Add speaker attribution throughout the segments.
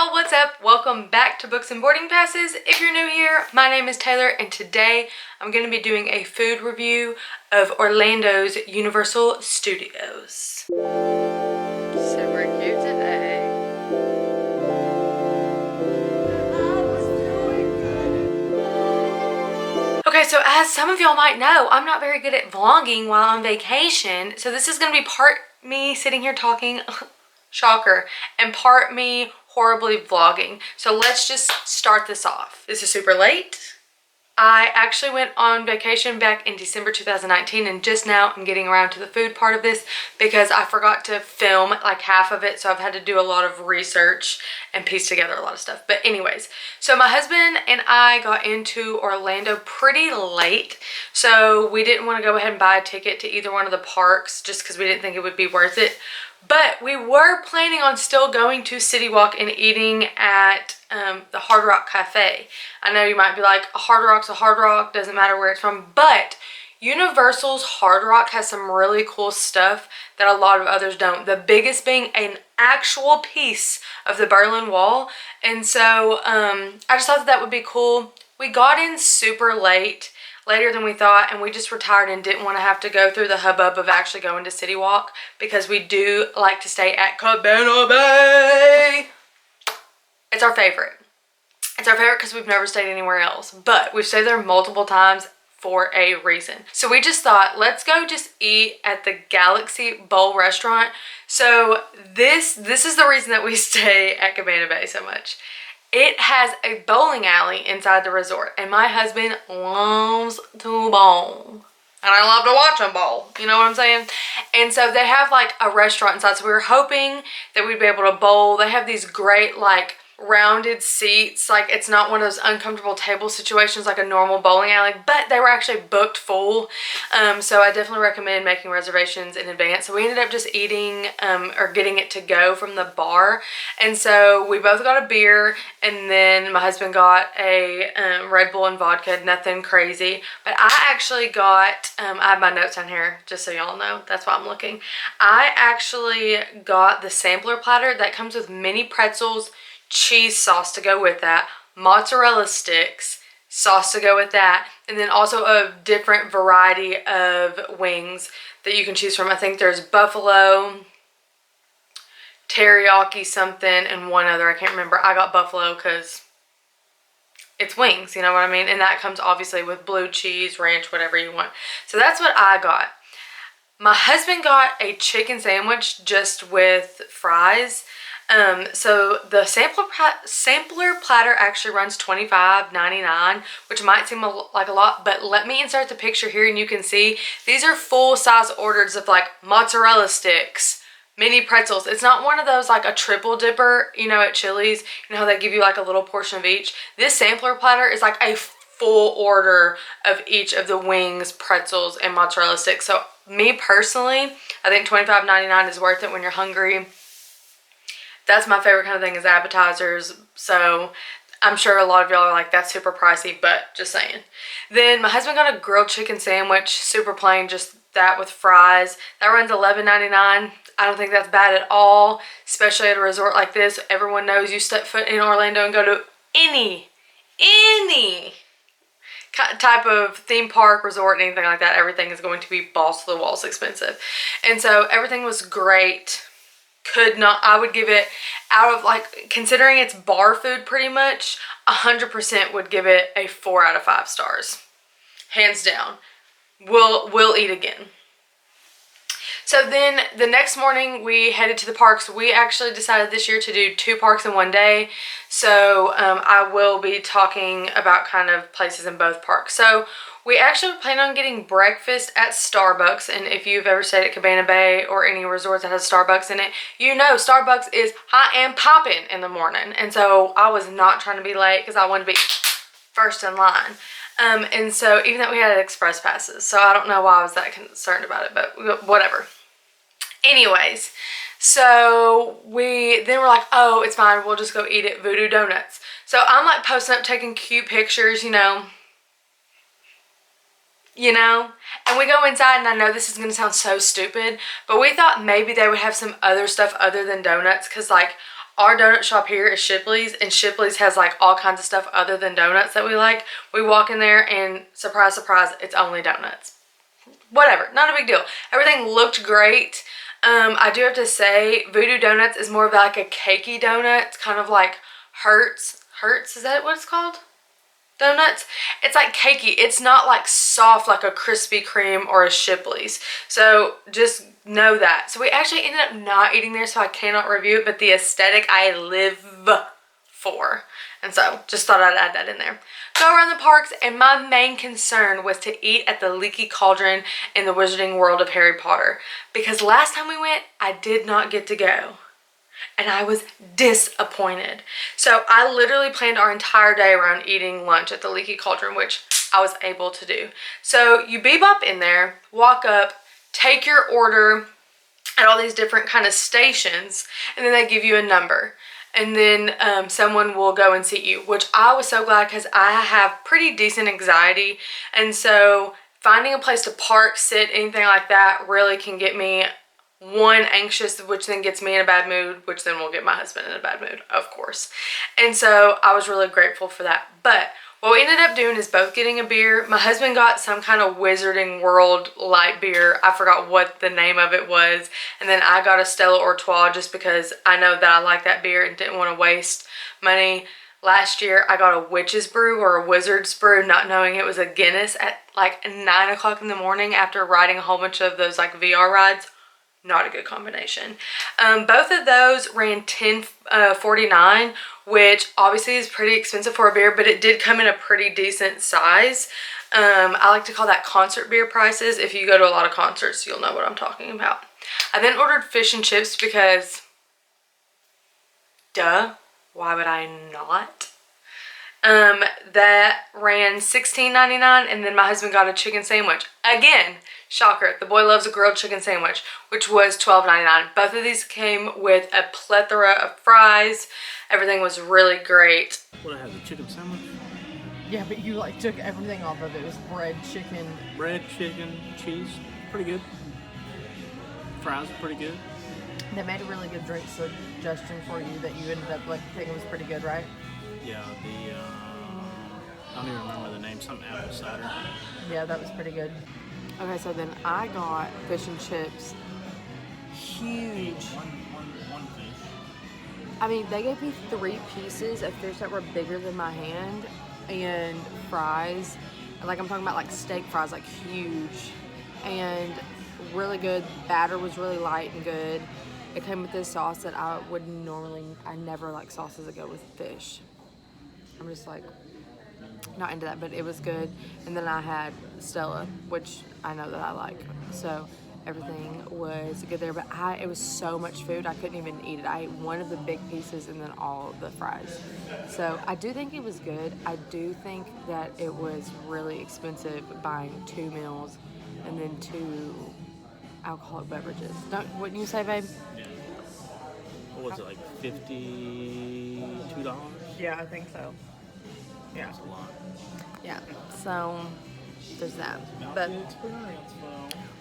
Speaker 1: y'all, what's up? Welcome back to Books and Boarding Passes. If you're new here, my name is Taylor and today I'm going to be doing a food review of Orlando's Universal Studios. Super cute today. Okay, so as some of y'all might know, I'm not very good at vlogging while on vacation. So this is going to be part me sitting here talking, shocker, and part me horribly vlogging. So let's just start this off. This is super late. I actually went on vacation back in December 2019 and just now I'm getting around to the food part of this because I forgot to film like half of it, so I've had to do a lot of research and piece together a lot of stuff. But anyways, so my husband and I got into Orlando pretty late, so we didn't want to go ahead and buy a ticket to either one of the parks just because we didn't think it would be worth it. But we were planning on still going to City Walk and eating at the Hard Rock Cafe. I know you might be like, a Hard Rock's a Hard Rock, doesn't matter where it's from, but Universal's Hard Rock has some really cool stuff that a lot of others don't. The biggest being an actual piece of the Berlin Wall. And so I just thought that would be cool. We got in super late, later than we thought, and we just were tired and didn't want to have to go through the hubbub of actually going to City Walk because we do like to stay at Cabana Bay. It's our favorite. It's our favorite because we've never stayed anywhere else, but we've stayed there multiple times for a reason. So we just thought, let's go just eat at the Galaxy Bowl restaurant. So this is the reason that we stay at Cabana Bay so much. It has a bowling alley inside the resort, and my husband loves to bowl. And I love to watch him bowl, you know what I'm saying? And so they have like a restaurant inside, so we were hoping that we'd be able to bowl. They have these great like rounded seats, like it's not one of those uncomfortable table situations like a normal bowling alley, but they were actually booked full. So I definitely recommend making reservations in advance. So we ended up just eating or getting it to go from the bar, and so we both got a beer, and then my husband got a Red Bull and vodka, nothing crazy. But I actually got I have my notes on here just so y'all know, that's why I'm looking. I actually got the sampler platter that comes with mini pretzels, cheese sauce to go with that, mozzarella sticks, sauce to go with that, and then also a different variety of wings that you can choose from. I think there's buffalo, teriyaki something, and one other. I can't remember. I got buffalo because it's wings, you know what I mean? And that comes obviously with blue cheese, ranch, whatever you want. So that's what I got. My husband got a chicken sandwich just with fries. So the sampler platter actually runs $25.99, which might seem like a lot, but let me insert the picture here and you can see these are full size orders of like mozzarella sticks, mini pretzels. It's not one of those like a triple dipper, you know, at Chili's, you know how they give you like a little portion of each. This sampler platter is like a full order of each of the wings, pretzels, and mozzarella sticks. So me personally, I think $25.99 is worth it when you're hungry. That's my favorite kind of thing is appetizers. So I'm sure a lot of y'all are like, that's super pricey, but just saying. Then my husband got a grilled chicken sandwich, super plain, just that with fries. That runs $11.99. I don't think that's bad at all, especially at a resort like this. Everyone knows you step foot in Orlando and go to any type of theme park, resort, anything like that, everything is going to be balls to the walls expensive. And so everything was great. I would give it, out of like, considering it's bar food pretty much, 100% would give it a 4 out of 5 stars. Hands down. We'll eat again. So then the next morning we headed to the parks. We actually decided this year to do 2 parks in one day. So I will be talking about kind of places in both parks. So we actually plan on getting breakfast at Starbucks, and if you've ever stayed at Cabana Bay or any resort that has Starbucks in it, you know Starbucks is hot and popping in the morning. And so I was not trying to be late because I wanted to be first in line. And so even though we had express passes, so I don't know why I was that concerned about it, but whatever. Anyways, so then we're like, oh, it's fine, we'll just go eat at Voodoo Donuts. So I'm like posting up, taking cute pictures, you know, and we go inside, and I know this is going to sound so stupid, but we thought maybe they would have some other stuff other than donuts, because like Our donut shop here is Shipley's, and Shipley's has like all kinds of stuff other than donuts that we like. We walk in there and surprise, surprise, it's only donuts. Whatever, not a big deal. Everything looked great. I do have to say, Voodoo Donuts is more of like a cakey donut. It's kind of like Hertz, is that what it's called? Donuts. It's like cakey. It's not like soft like a Krispy Kreme or a Shipley's. So just know that. So we actually ended up not eating there, so I cannot review it, but the aesthetic I live for. And so just thought I'd add that in there. Go around the parks, and my main concern was to eat at the Leaky Cauldron in the Wizarding World of Harry Potter. Because last time we went, I did not get to go. And I was disappointed. So I literally planned our entire day around eating lunch at the Leaky Cauldron, which I was able to do. So you bebop in there, walk up, take your order at all these different kind of stations, and then they give you a number. And then someone will go and seat you, which I was so glad because I have pretty decent anxiety. And so finding a place to park, sit, anything like that really can get me, one, anxious, which then gets me in a bad mood, which then will get my husband in a bad mood, of course. And so I was really grateful for that. But what we ended up doing is both getting a beer. My husband got some kind of Wizarding World light beer. I forgot what the name of it was. And then I got a Stella Artois just because I know that I like that beer and didn't want to waste money. Last year, I got a Witch's Brew or a Wizard's Brew, not knowing it was a Guinness at like 9 o'clock in the morning after riding a whole bunch of those like VR rides. Not a good combination. Both of those ran $10.49, which obviously is pretty expensive for a beer, but it did come in a pretty decent size. I like to call that concert beer prices. If you go to a lot of concerts, you'll know what I'm talking about. I then ordered fish and chips because, duh, why would I not? That ran $16.99, and then my husband got a chicken sandwich. Again, shocker, the boy loves a grilled chicken sandwich, which was $12.99. Both of these came with a plethora of fries. Everything was really great.
Speaker 2: What, I had the chicken sandwich?
Speaker 3: Yeah, but you like took everything off of it. It was bread, chicken,
Speaker 2: cheese, pretty good. Fries are pretty good.
Speaker 3: They made a really good drink suggestion for you that you ended up like thinking was pretty good, right?
Speaker 2: Yeah, I don't even remember the name, something apple cider.
Speaker 3: Yeah, that was pretty good. Okay, so then I got fish and chips. Huge.
Speaker 2: One fish.
Speaker 3: I mean, they gave me 3 pieces of fish that were bigger than my hand, and fries. And like I'm talking about like steak fries, like huge. And really good. Batter was really light and good. It came with this sauce that I never like sauces that go with fish. I'm just like not into that, but it was good. And then I had Stella, which I know that I like. So everything was good there, but it was so much food I couldn't even eat it. I ate one of the big pieces and then all the fries. So I do think it was good. I do think that it was really expensive buying 2 meals and then 2 alcoholic beverages. Wouldn't you say, babe?
Speaker 2: Yeah. What was it, like $52?
Speaker 3: Yeah, I think so. Yeah.
Speaker 2: That's a lot.
Speaker 3: Yeah, so there's that. But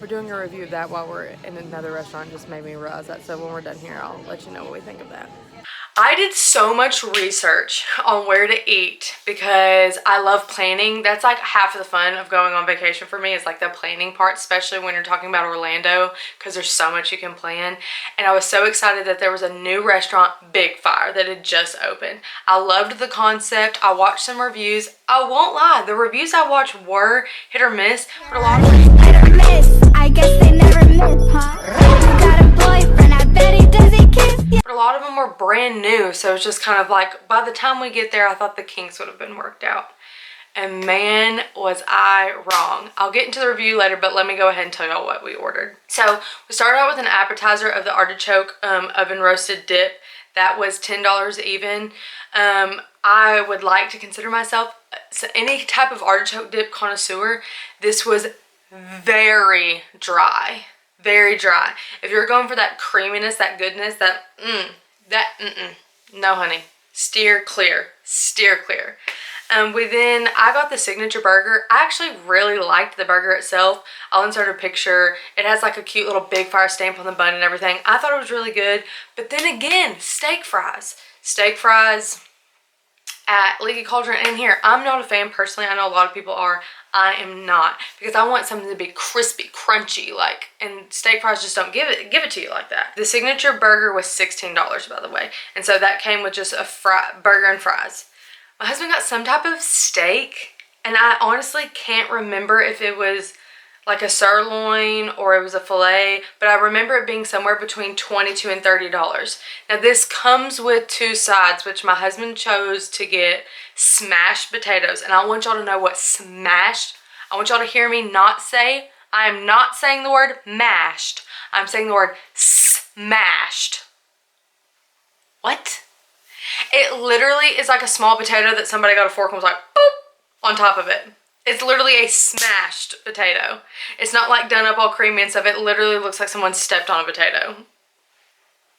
Speaker 3: we're doing a review of that while we're in another restaurant. Just made me realize that. So when we're done here, I'll let you know what we think of that.
Speaker 1: I did so much research on where to eat because I love planning. That's like half of the fun of going on vacation for me is like the planning part, especially when you're talking about Orlando because there's so much you can plan. And I was so excited that there was a new restaurant, Big Fire, that had just opened. I loved the concept. I watched some reviews. I won't lie, the reviews I watched were hit or miss, but a lot of them
Speaker 4: hit or miss. I guess they never miss, huh? You got a boyfriend, I bet he does he kiss you.
Speaker 1: But a lot of them were brand new, so it's just kind of like, by the time we get there, I thought the kinks would have been worked out. And man, was I wrong. I'll get into the review later, but let me go ahead and tell y'all what we ordered. So we started out with an appetizer of the Artichoke Oven-Roasted Dip. That was $10 even. I would like to consider myself any type of artichoke dip connoisseur. This was very dry. Very dry. If you're going for that creaminess, that goodness, no honey. Steer clear. Steer clear. I got the signature burger. I actually really liked the burger itself. I'll insert a picture. It has like a cute little big fire stamp on the bun and everything. I thought it was really good. But then again, steak fries. Steak fries at Leaky Cauldron in here. I'm not a fan personally. I know a lot of people are. I am not, because I want something to be crispy, crunchy, like, and steak fries just don't give it to you like that. The signature burger was $16, by the way, and so that came with just a burger and fries. My husband got some type of steak, and I honestly can't remember if it was like a sirloin or it was a filet, but I remember it being somewhere between $22 and $30. Now this comes with 2 sides, which my husband chose to get smashed potatoes, and I want y'all to know what smashed, I want y'all to hear me not say, I am not saying the word mashed, I'm saying the word smashed. What? It literally is like a small potato that somebody got a fork and was like, boop, on top of it. It's literally a smashed potato. It's not like done up all creamy and stuff. It literally looks like someone stepped on a potato.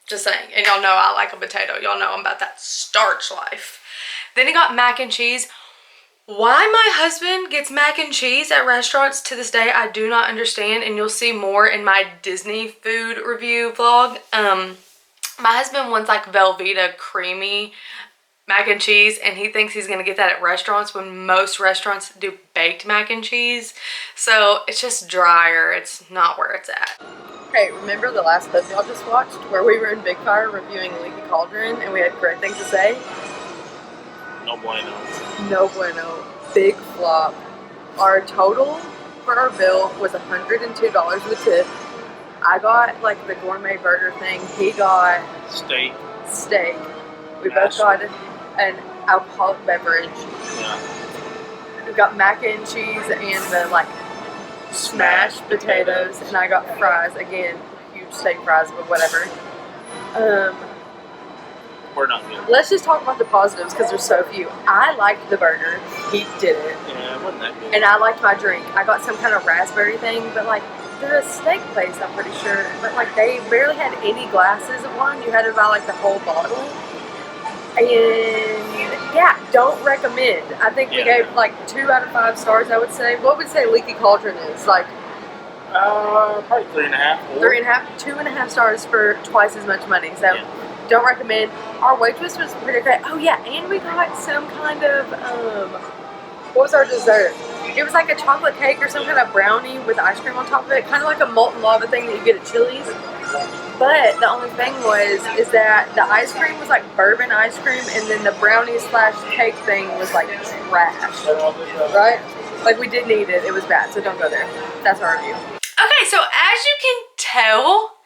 Speaker 1: Just saying. And y'all know I like a potato. Y'all know I'm about that starch life. Then he got mac and cheese. Why my husband gets mac and cheese at restaurants to this day, I do not understand. And you'll see more in my Disney food review vlog. My husband wants like Velveeta creamy mac and cheese, and he thinks he's gonna get that at restaurants when most restaurants do baked mac and cheese. So it's just drier. It's not where it's at.
Speaker 3: Okay, remember the last clip y'all just watched where we were in Big Fire reviewing Leaky Cauldron and we had great things to say?
Speaker 2: No bueno.
Speaker 3: No bueno. Big flop. Our total for our bill was $102 with tip. I got like the gourmet burger thing. He got
Speaker 2: Steak.
Speaker 3: We both got an alcoholic beverage.
Speaker 2: Yeah.
Speaker 3: We got mac and cheese and the like smashed potatoes, and I got fries. Again, huge steak fries, but whatever.
Speaker 2: We're not good.
Speaker 3: Let's just talk about the positives because there's so few. I liked the burger. He didn't.
Speaker 2: Yeah, it wasn't that good.
Speaker 3: And I liked my drink. I got some kind of raspberry thing, but like they're a steak place, I'm pretty sure. But like they barely had any glasses of wine. You had to buy like the whole bottle. And yeah, don't recommend. I think we gave like 2 out of 5 stars, I would say. What would you say Leaky Cauldron is? Like
Speaker 2: probably 3.5. 4.
Speaker 3: 3.5, 2.5 stars for twice as much money. So don't recommend. Our waitress was pretty great. Oh yeah, and we got some kind of what was our dessert? It was like a chocolate cake or some kind of brownie with ice cream on top of it, kind of like a molten lava thing that you get at Chili's. But the only thing is that the ice cream was like bourbon ice cream, and then the brownie / cake thing was like trash, right? Like we didn't eat it. It was bad, so don't go there. That's our review.
Speaker 1: Okay, so as you can tell,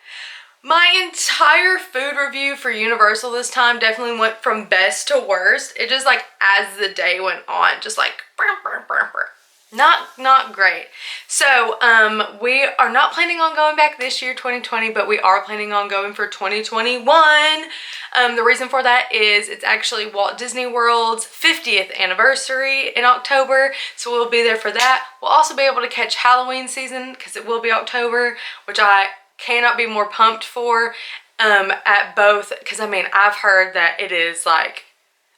Speaker 1: my entire food review for Universal this time definitely went from best to worst. It just like, as the day went on, just like, not great. So we are not planning on going back this year, 2020, but we are planning on going for 2021. The reason for that is it's actually Walt Disney World's 50th anniversary in October, so we'll be there for that. We'll also be able to catch Halloween season because it will be October, which I cannot be more pumped for at both, because I mean, I've heard that it is like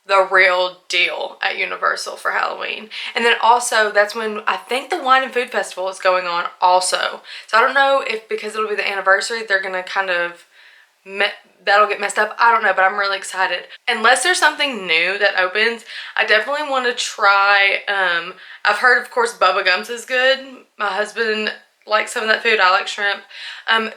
Speaker 1: the real deal at Universal for Halloween. And then also that's when I think the Wine and Food Festival is going on also. So I don't know if because it'll be the anniversary, they're gonna kind of, that'll get messed up. I don't know, but I'm really excited. Unless there's something new that opens, I definitely want to try, I've heard of course Bubba Gumps is good. My husband likes some of that food. I like shrimp.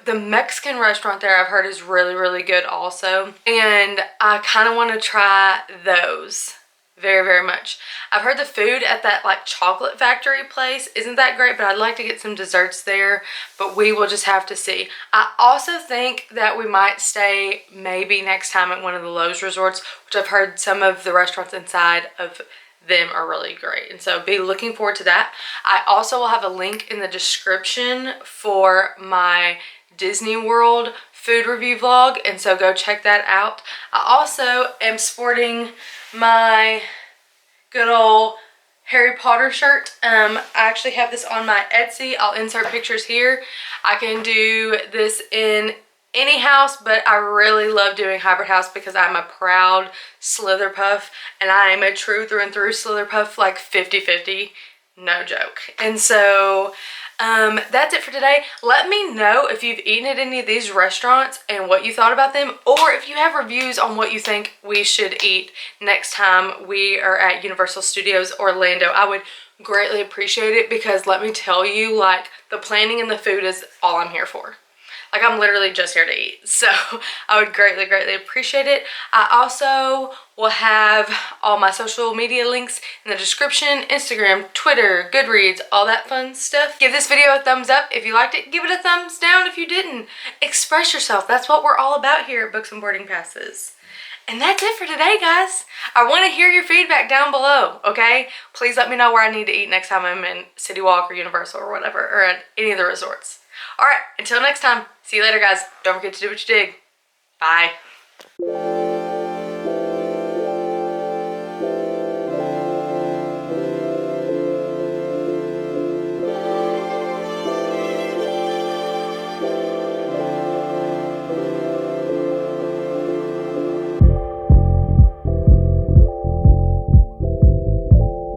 Speaker 1: The Mexican restaurant there I've heard is really, really good also. And I kind of want to try those very, very much. I've heard the food at that like chocolate factory place isn't that great, but I'd like to get some desserts there, but we will just have to see. I also think that we might stay maybe next time at one of the Lowe's resorts, which I've heard some of the restaurants inside of them are really great, and so be looking forward to that. I also will have a link in the description for my Disney World food review vlog, and so go check that out. I also am sporting my good old Harry Potter shirt. I actually have this on my Etsy. I'll insert pictures here. I can do this in any house, but I really love doing hybrid house because I'm a proud Slitherpuff, and I am a true through and through Slitherpuff, like 50-50, no joke. And so that's it for today. Let me know if you've eaten at any of these restaurants and what you thought about them, or if you have reviews on what you think we should eat next time we are at Universal Studios Orlando. I would greatly appreciate it, because let me tell you, like, the planning and the food is all I'm here for. Like, I'm literally just here to eat. So I would greatly, greatly appreciate it. I also will have all my social media links in the description: Instagram, Twitter, Goodreads, all that fun stuff. Give this video a thumbs up if you liked it. Give it a thumbs down if you didn't. Express yourself. That's what we're all about here at Books and Boarding Passes. And that's it for today, guys. I want to hear your feedback down below, okay? Please let me know where I need to eat next time I'm in City Walk or Universal or whatever, or at any of the resorts. All right, until next time. See you later, guys. Don't forget to do what you dig. Bye.